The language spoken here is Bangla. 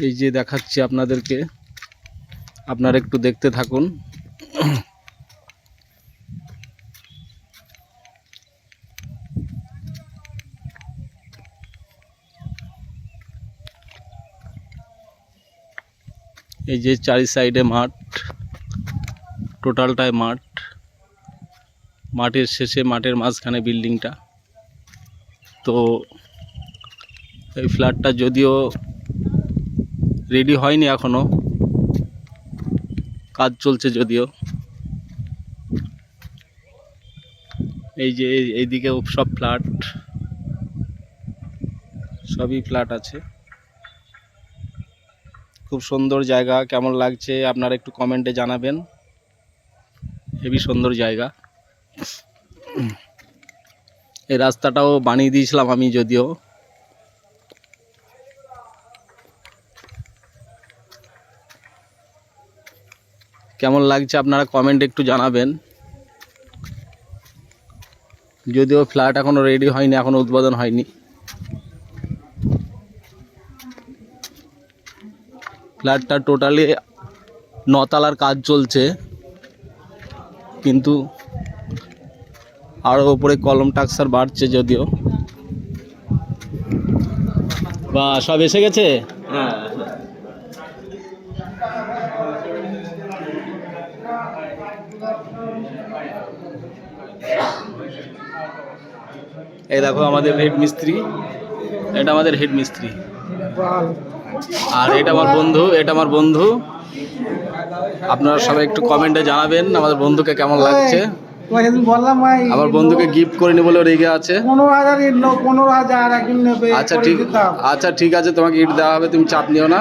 এই যে দেখাচ্ছি আপনাদেরকে, আপনারা একটু দেখতে থাকুন। এই যে চারি সাইডে মাঠ, টোটালটাই মাঠ, মাঠের শেষে মাঠের মাঝখানে বিল্ডিংটা। তো এই ফ্ল্যাটটা যদিও রেডি হয়নি এখনো, কাজ চলছে যদিও। এই যে এইদিকে সব ফ্ল্যাট, সবই ফ্ল্যাট আছে। খুব সুন্দর জায়গা, কেমন লাগছে আপনারা একটু কমেন্টে জানাবেন। হেবি সুন্দর জায়গা। এই রাস্তাটাও বানিয়ে দিয়েছিলাম আমি যদিও। কেমন লাগছে আপনারা কমেন্টে একটু জানাবেন। যদিও ফ্ল্যাট এখনো রেডি হয়নি, এখনো উদ্বোধন হয়নি। ফ্ল্যাটটা টোটালি 9 তলার কাজ চলছে, কিন্তু আরও উপরে কলম টাক্সার বাড়ছে যদিও। বা সব এসে গেছে। হ্যাঁ, এই দেখো আমাদের হেড মিস্ত্রি, এটা আমাদের হেড মিস্ত্রি। আর এটা আমার বন্ধু, এটা আমার বন্ধু। আপনারা সবাই একটু কমেন্টে জানাবেন আমাদের বন্ধুকে কেমন লাগছে। বললাম ভাই আমার বন্ধুকে গিফট করিনি বলে রেগে আছে। 15,000 একদিন নেবে। আচ্ছা ঠিক আছে, তোমাকে ইট দেওয়া হবে, তুমি চাপ নিও না।